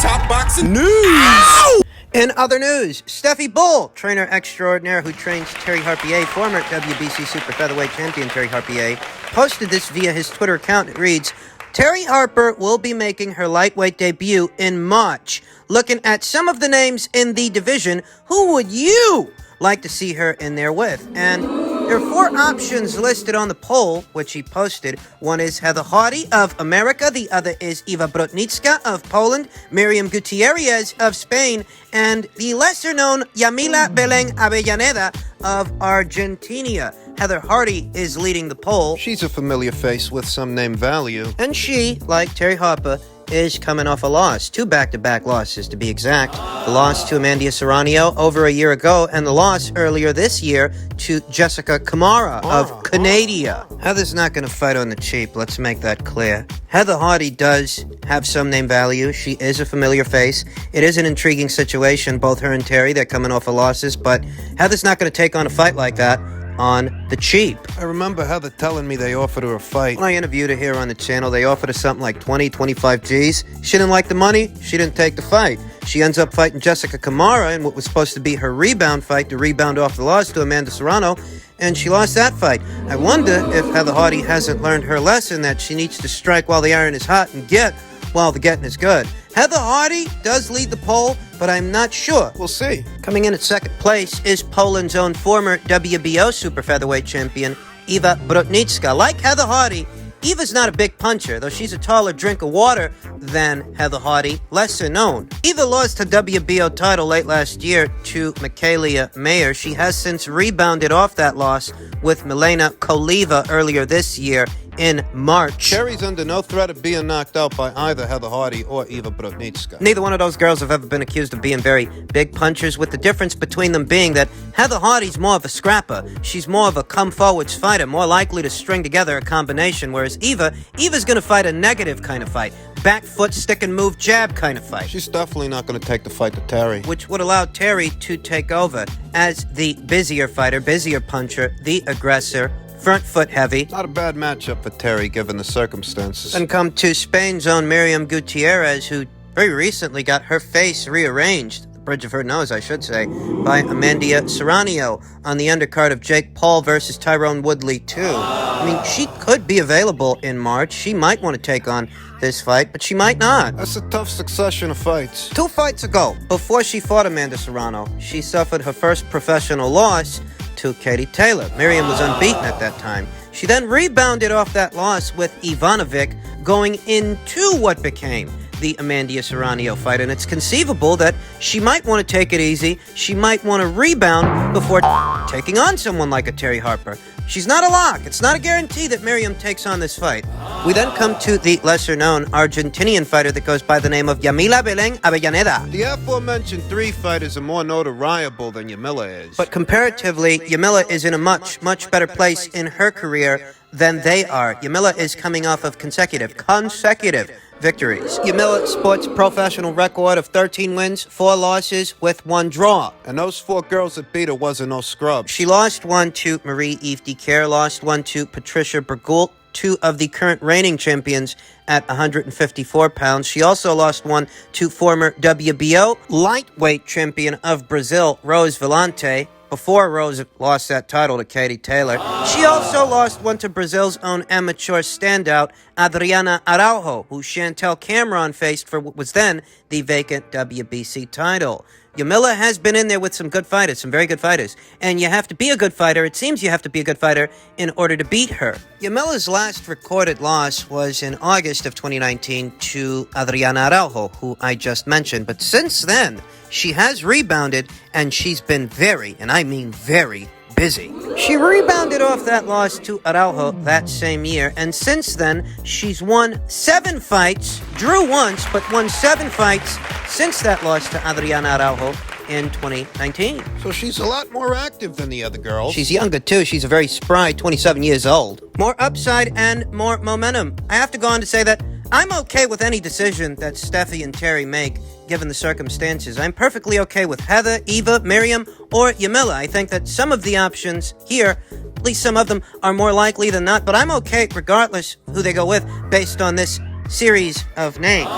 Top boxing news. Ow! In other news, Steffi Bull, trainer extraordinaire who trains Terri Harper, former WBC super featherweight champion Terri Harper, posted this via his Twitter account. It reads, Terri Harper will be making her lightweight debut in March. Looking at some of the names in the division, who would you like to see her in there with? And there are 4 options listed on the poll, which he posted. One is Heather Hardy of America. The other is Iva Brotnicka of Poland, Miriam Gutierrez of Spain, and the lesser-known Yamila Belén Avellaneda of Argentina. Heather Hardy is leading the poll. She's a familiar face with some name value. And she, like Terri Harper, is coming off a loss. 2 back-to-back losses, to be exact. The loss to Amanda Serrano over a year ago, and the loss earlier this year to Jessica Kamara of Canada. Heather's not going to fight on the cheap, let's make that clear. Heather Hardy does have some name value. She is a familiar face. It is an intriguing situation, both her and Terri. They're coming off of losses, but Heather's not going to take on a fight like that on the cheap. I remember Heather telling me they offered her a fight. When I interviewed her here on the channel, they offered her something like 20, 25 G's. She didn't like the money. She didn't take the fight. She ends up fighting Jessica Kamara in what was supposed to be her rebound fight, to rebound off the loss to Amanda Serrano, and she lost that fight. I wonder if Heather Hardy hasn't learned her lesson that she needs to strike while the iron is hot and get while the getting is good. Heather Hardy does lead the poll, but I'm not sure. We'll see. Coming in at second place is Poland's own former WBO super featherweight champion, Iva Brotnicka. Like Heather Hardy, Eva's not a big puncher, though she's a taller drink of water than Heather Hardy, lesser known. Eva lost her WBO title late last year to Michaela Mayer. She has since rebounded off that loss with Milena Koleva earlier this year in March. Terry's under no threat of being knocked out by either Heather Hardy or Iva Brotnicka. Neither one of those girls have ever been accused of being very big punchers, with the difference between them being that Heather Hardy's more of a scrapper. She's more of a come-forwards fighter, more likely to string together a combination, whereas Eva's going to fight a negative kind of fight. Back foot, stick and move, jab kind of fight. She's definitely not going to take the fight to Terry. Which would allow Terry to take over as the busier fighter, busier puncher, the aggressor, front foot heavy. Not a bad matchup for Terry, given the circumstances. And come to Spain's own Miriam Gutierrez, who very recently got her face rearranged, the bridge of her nose, I should say, by Amanda Serrano on the undercard of Jake Paul versus Tyrone Woodley 2. I mean, she could be available in March. She might want to take on this fight, but she might not. That's a tough succession of fights. 2 fights ago, before she fought Amanda Serrano, she suffered her first professional loss to Katie Taylor. Miriam was unbeaten at that time. She then rebounded off that loss with Ivanovic, going into what became the Amanda Serrano fight, and it's conceivable that she might want to take it easy. She might want to rebound before taking on someone like a Terri Harper. She's not a lock. It's not a guarantee that Miriam takes on this fight. We then come to the lesser-known Argentinian fighter that goes by the name of Yamila Belén Avellaneda. The aforementioned 3 fighters are more notoriable than Yamila is. But comparatively, Yamila is in a much, much better place in her career than they are. Yamila is coming off of consecutive victories. Yamila sports a professional record of 13 wins, 4 losses, with 1 draw. And those 4 girls that beat her wasn't no scrubs. She lost 1 to Marie-Eve Dicaire, lost 1 to Patricia Bergoult, 2 of the current reigning champions at 154 pounds. She also lost 1 to former WBO lightweight champion of Brazil, Rose Vellante, before Rose lost that title to Katie Taylor. She also lost 1 to Brazil's own amateur standout, Adriana Araujo, who Chantel Cameron faced for what was then the vacant WBC title. Yamila has been in there with some good fighters, some very good fighters. And you have to be a good fighter. It seems you have to be a good fighter in order to beat her. Yamila's last recorded loss was in August of 2019 to Adriana Araujo, who I just mentioned. But since then, she has rebounded, and she's been very, and I mean very, busy. She rebounded off that loss to Araujo that same year, and since then, she's won 7 fights, drew once, but won 7 fights since that loss to Adriana Araujo in 2019. So she's a lot more active than the other girls. She's younger, too. She's a very spry 27 years old. More upside and more momentum. I have to go on to say that I'm okay with any decision that Steffi and Terry make, given the circumstances. I'm perfectly okay with Heather, Eva, Miriam, or Yamila. I think that some of the options here, at least some of them, are more likely than not, but I'm okay regardless who they go with based on this series of names.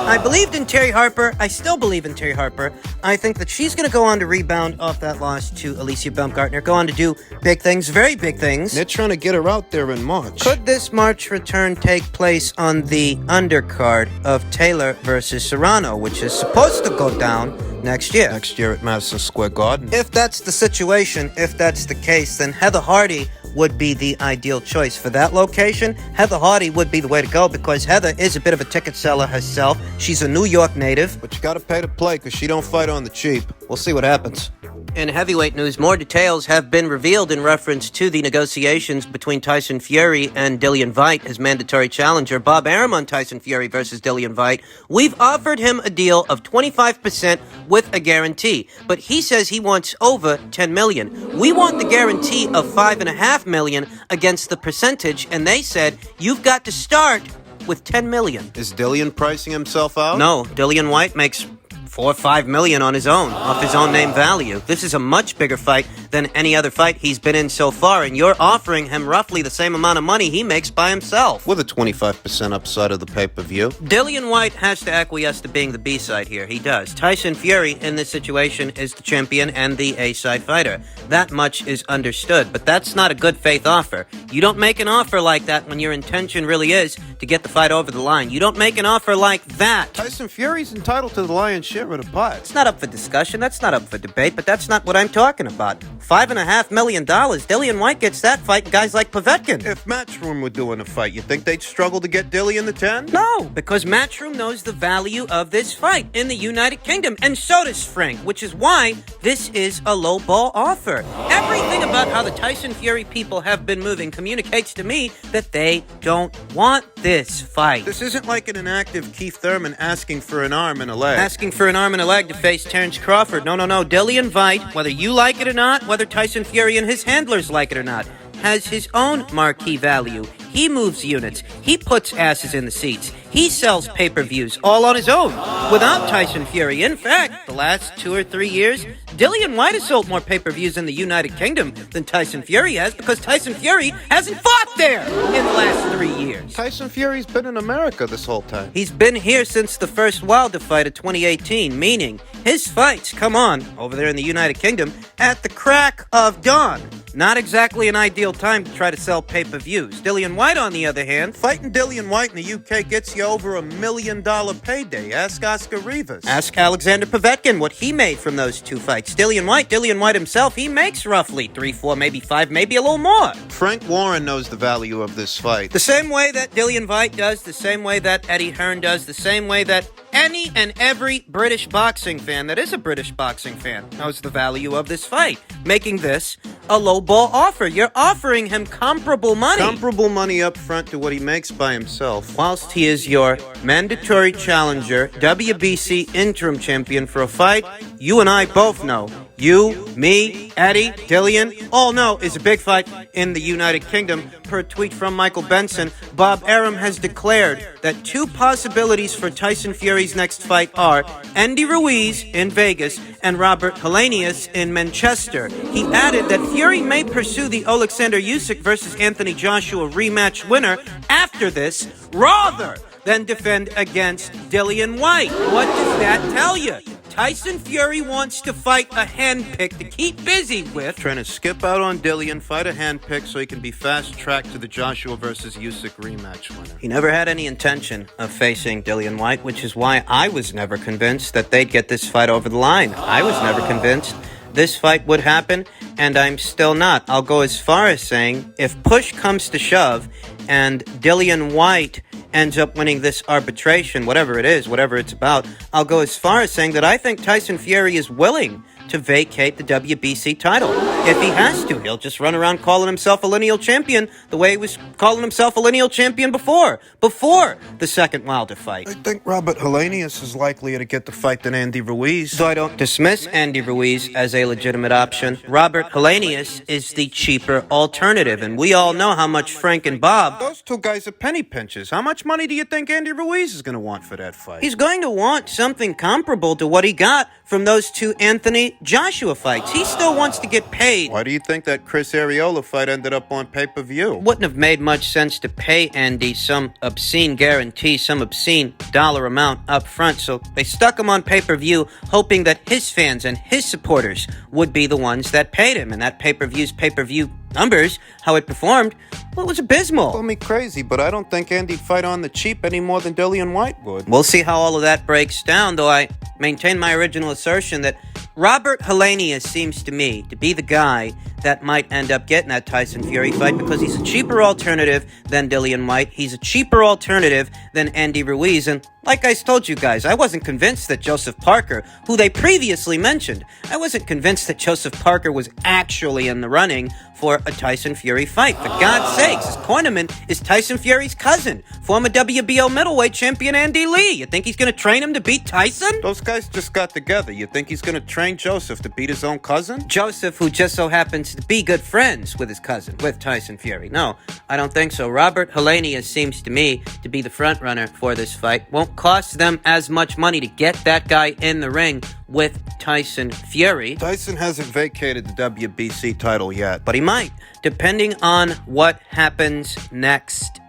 I believed in Terri Harper. I still believe in Terri Harper. I think that she's going to go on to rebound off that loss to Alicia Baumgartner, go on to do big things, very big things. They're trying to get her out there in March. Could this March return take place on the undercard of Taylor versus Serrano, which is supposed to go down next year? Next year at Madison Square Garden. If that's the situation, if that's the case, then Heather Hardy would be the ideal choice for that location. Heather Hardy would be the way to go because Heather is a bit of a ticket seller herself. She's a New York native. But you gotta pay to play because she don't fight on the cheap. We'll see what happens. In heavyweight news, more details have been revealed in reference to the negotiations between Tyson Fury and Dillian Whyte, his mandatory challenger. Bob Arum on Tyson Fury versus Dillian Whyte. We've offered him a deal of 25% with a guarantee, but he says he wants over $10 million. We want the guarantee of $5.5 million against the percentage, and they said, you've got to start with $10 million. Is Dillian pricing himself out? No, Dillian Whyte makes $4 or $5 million on his own, off his own name value. This is a much bigger fight than any other fight he's been in so far, and you're offering him roughly the same amount of money he makes by himself. With a 25% upside of the pay-per-view. Dillian Whyte has to acquiesce to being the B-side here. He does. Tyson Fury, in this situation, is the champion and the A-side fighter. That much is understood, but that's not a good faith offer. You don't make an offer like that when your intention really is to get the fight over the line. You don't make an offer like that. Tyson Fury's entitled to the lion's share of the pie. It's not up for discussion. That's not up for debate, but that's not what I'm talking about. $5.5 million. Dillian Whyte gets that fight, and guys like Povetkin. If Matchroom were doing a fight, you think they'd struggle to get Dillian the 10? No, because Matchroom knows the value of this fight in the United Kingdom, and so does Frank, which is why this is a low-ball offer. Everything about how the Tyson Fury people have been moving communicates to me that they don't want this fight. This isn't like an inactive Keith Thurman asking for an arm and a leg. Asking for an arm and a leg to face Terrence Crawford. No. Dillian Whyte, whether you like it or not, whether Tyson Fury and his handlers like it or not, has his own marquee value. He moves units. He puts asses in the seats. He sells pay-per-views all on his own without Tyson Fury. In fact, the last 2 or 3 years, Dillian Whyte has sold more pay-per-views in the United Kingdom than Tyson Fury has because Tyson Fury hasn't fought there in the last 3 years. Tyson Fury's been in America this whole time. He's been here since the first Wilder fight of 2018, meaning his fights come on over there in the United Kingdom at the crack of dawn. Not exactly an ideal time to try to sell pay-per-views. Dillian Whyte, on the other hand, Fighting Dillian Whyte in the UK gets you over $1 million payday. Ask Oscar Rivas. ask Alexander Povetkin what he made from those 2 fights. Dillian Whyte himself, he makes roughly 3, 4, maybe 5, maybe a little more. Frank Warren knows the value of this fight. The same way that Dillian Whyte does, the same way that Eddie Hearn does, the same way that any and every British boxing fan that is a British boxing fan knows the value of this fight, making this a low-ball offer. You're offering him comparable money. Comparable money up front to what he makes by himself. Whilst he is your mandatory challenger, WBC interim champion for a fight you and I both know, you, me, Eddie, Dillian, all know is a big fight in the United Kingdom. Per tweet from Michael Benson, Bob Arum has declared that 2 possibilities for Tyson Fury's next fight are Andy Ruiz in Vegas and Robert Helenius in Manchester. He added that Fury may pursue the Alexander Usyk versus Anthony Joshua rematch winner after this, rather than defend against Dillian Whyte. What does that tell you? Tyson Fury wants to fight a handpick to keep busy with. Trying to skip out on Dillian, fight a handpick so he can be fast-tracked to the Joshua versus Usyk rematch winner. He never had any intention of facing Dillian Whyte, which is why I was never convinced that they'd get this fight over the line. I was never convinced this fight would happen, and I'm still not. I'll go as far as saying, if push comes to shove, and Dillian Whyte ends up winning this arbitration, whatever it is, whatever it's about, I'll go as far as saying that I think Tyson Fury is willing to vacate the WBC title. If he has to, he'll just run around calling himself a lineal champion the way he was calling himself a lineal champion before the second Wilder fight. I think Robert Helenius is likelier to get the fight than Andy Ruiz. So I don't dismiss Andy Ruiz as a legitimate option. Robert Helenius is the cheaper alternative, and we all know how much Frank and Bob... Those 2 guys are penny pinchers. How much money do you think Andy Ruiz is going to want for that fight? He's going to want something comparable to what he got from those 2 Anthony Joshua fights. He still wants to get paid. Why do you think that Chris Arreola fight ended up on pay-per-view? Wouldn't have made much sense to pay Andy some obscene guarantee, some obscene dollar amount up front, so they stuck him on pay-per-view, hoping that his fans and his supporters would be the ones that paid him, and that pay-per-view's pay-per-view numbers, how it performed, well, it was abysmal. Call me crazy, but I don't think Andy'd fight on the cheap any more than Dillian Whyte would. We'll see how all of that breaks down, though I maintain my original assertion that Robert Helenius seems to me to be the guy that might end up getting that Tyson Fury fight because he's a cheaper alternative than Dillian Whyte. He's a cheaper alternative than Andy Ruiz. And like I told you guys, I wasn't convinced that Joseph Parker, who they previously mentioned, I wasn't convinced that Joseph Parker was actually in the running for a Tyson Fury fight. For God's sakes, his cornerman is Tyson Fury's cousin, former WBO middleweight champion Andy Lee. You think he's going to train him to beat Tyson? Those guys just got together. You think he's going to train Joseph to beat his own cousin? Joseph, who just so happens to be good friends with his cousin, with Tyson Fury. No, I don't think so. Robert Helenius seems to me to be the front runner for this fight. Won't cost them as much money to get that guy in the ring with Tyson Fury. Tyson hasn't vacated the WBC title yet, But he might, depending on what happens next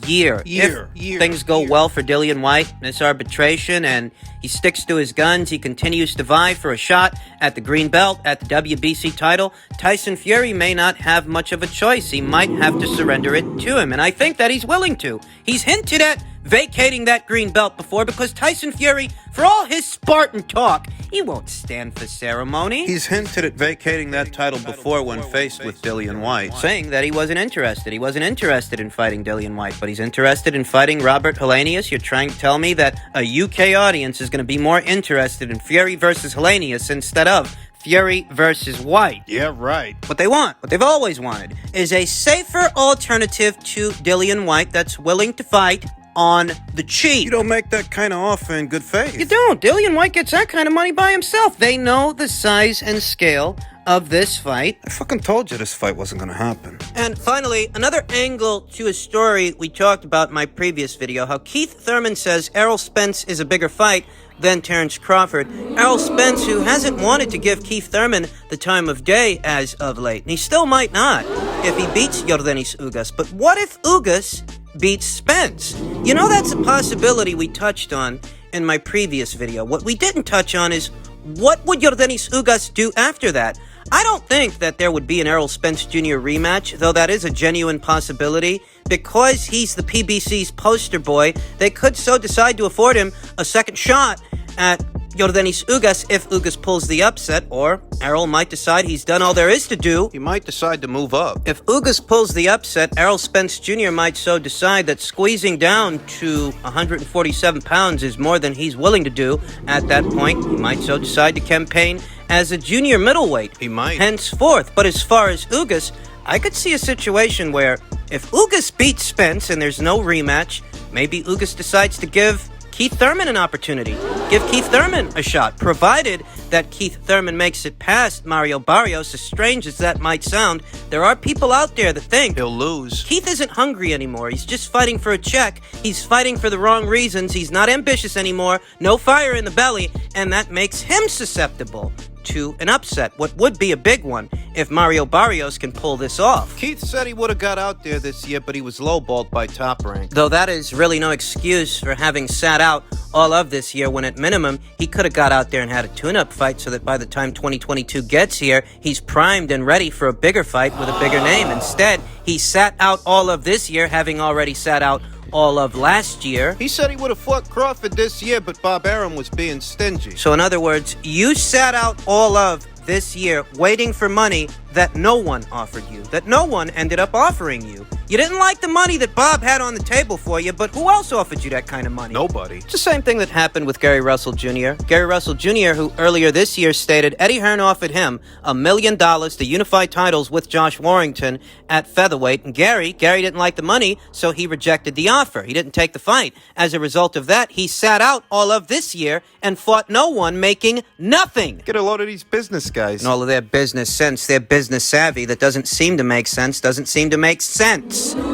year. If things go well for Dillian Whyte in this arbitration and he sticks to his guns, he continues to vie for a shot at the green belt, at the WBC title, Tyson Fury may not have much of a choice. He might have to surrender it to him, and I think that he's willing to. He's hinted at vacating that green belt before because Tyson Fury, for all his Spartan talk, he won't stand for ceremony. He's hinted at vacating that title before when faced with Dillian Whyte, saying that he wasn't interested. He wasn't interested in fighting Dillian Whyte, but he's interested in fighting Robert Helenius. You're trying to tell me that a UK audience is going to be more interested in Fury versus Helenius instead of Fury versus Whyte. Yeah, right. What they want, what they've always wanted, is a safer alternative to Dillian Whyte that's willing to fight on the cheap. You don't make that kind of offer in good faith. You don't. Dillian Whyte gets that kind of money by himself. They know the size and scale of this fight. I fucking told you this fight wasn't going to happen. And finally, another angle to a story we talked about in my previous video, how Keith Thurman says Errol Spence is a bigger fight than Terrence Crawford. Errol Spence, who hasn't wanted to give Keith Thurman the time of day as of late, and he still might not if he beats Yordenis Ugas. But what if Ugas beats Spence? You know, that's a possibility we touched on in my previous video. What we didn't touch on is what would Yordenis Ugas do after that? I don't think that there would be an Errol Spence Jr. rematch, though that is a genuine possibility. Because he's the PBC's poster boy, they could so decide to afford him a second shot at Yordenis Ugas if Ugas pulls the upset, or Errol might decide he's done all there is to do. He might decide to move up. If Ugas pulls the upset, Errol Spence Jr. might so decide that squeezing down to 147 pounds is more than he's willing to do at that point. He might so decide to campaign as a junior middleweight. He might. Henceforth. But as far as Ugas, I could see a situation where if Ugas beats Spence and there's no rematch, maybe Ugas decides to give Keith Thurman an opportunity. Give Keith Thurman a shot, provided that Keith Thurman makes it past Mario Barrios. As strange as that might sound, there are people out there that think he'll lose. Keith isn't hungry anymore. He's just fighting for a check. He's fighting for the wrong reasons. He's not ambitious anymore. No fire in the belly. And that makes him susceptible to an upset, what would be a big one if Mario Barrios can pull this off. Keith said he would have got out there this year, but he was lowballed by Top Rank. Though that is really no excuse for having sat out all of this year, when at minimum he could have got out there and had a tune-up fight so that by the time 2022 gets here, he's primed and ready for a bigger fight with a bigger name. Instead, he sat out all of this year, having already sat out all of last year. He said he would have fought Crawford this year, but Bob Arum was being stingy. So in other words, you sat out all of this year waiting for money that no one offered you, that no one ended up offering you. You didn't like the money that Bob had on the table for you, but who else offered you that kind of money? Nobody. It's the same thing that happened with Gary Russell Jr. Gary Russell Jr., who earlier this year stated Eddie Hearn offered him $1 million to unify titles with Josh Warrington at featherweight, and Gary didn't like the money, so he rejected the offer. He didn't take the fight. As a result of that, he sat out all of this year and fought no one, making nothing. Get a load of these business guys. And all of their business sense, their business business savvy that doesn't seem to make sense,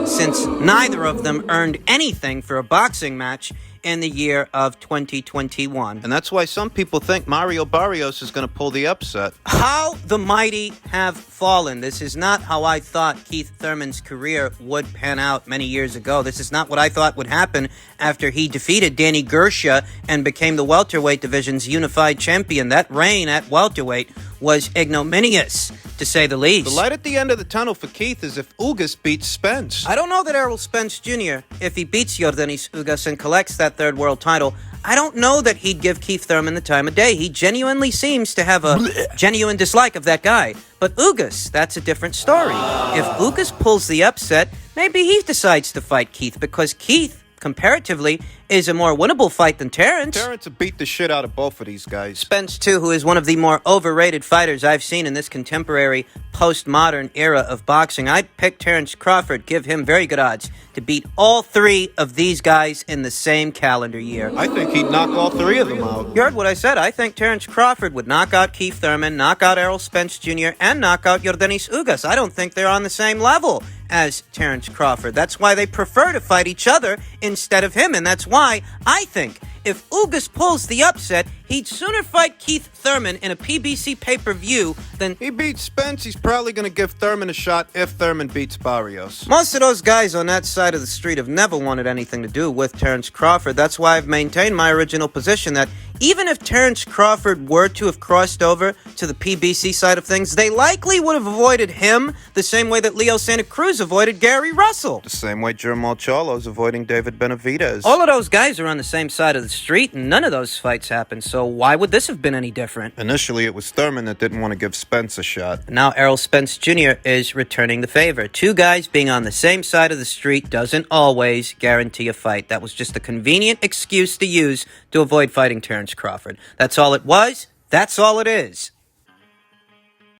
since neither of them earned anything for a boxing match in the year of 2021. And that's why some people think Mario Barrios is going to pull the upset. How the mighty have fallen. This is not how I thought Keith Thurman's career would pan out many years ago. This is not what I thought would happen after he defeated Danny Gersha and became the welterweight division's unified champion. That reign at welterweight was ignominious, to say the least. The light at the end of the tunnel for Keith is if Ugas beats Spence. I don't know that Errol Spence Jr., if he beats Yordenis Ugas and collects that third world title, I don't know that he'd give Keith Thurman the time of day. He genuinely seems to have a genuine dislike of that guy. But Ugas, that's a different story. If Ugas pulls the upset, maybe he decides to fight Keith, because Keith, comparatively, is a more winnable fight than Terrence. Terrence will beat the shit out of both of these guys. Spence, too, who is one of the more overrated fighters I've seen in this contemporary postmodern era of boxing. I'd pick Terrence Crawford, give him very good odds to beat all three of these guys in the same calendar year. I think he'd knock all three of them out. You heard what I said. I think Terrence Crawford would knock out Keith Thurman, knock out Errol Spence Jr., and knock out Yordenis Ugas. I don't think they're on the same level as Terrence Crawford. That's why they prefer to fight each other instead of him, and that's why I think if Ugas pulls the upset, he'd sooner fight Keith Thurman in a PBC pay-per-view than... He beats Spence, he's probably going to give Thurman a shot if Thurman beats Barrios. Most of those guys on that side of the street have never wanted anything to do with Terrence Crawford. That's why I've maintained my original position that even if Terrence Crawford were to have crossed over to the PBC side of things, they likely would have avoided him the same way that Leo Santa Cruz avoided Gary Russell. The same way Jermall Charlo's avoiding David Benavidez. All of those guys are on the same side of the street, and none of those fights happened, so why would this have been any different? Initially, it was Thurman that didn't want to give Spence a shot. Now Errol Spence Jr. is returning the favor. Two guys being on the same side of the street doesn't always guarantee a fight. That was just a convenient excuse to use to avoid fighting Terrence Crawford. That's all it was. That's all it is.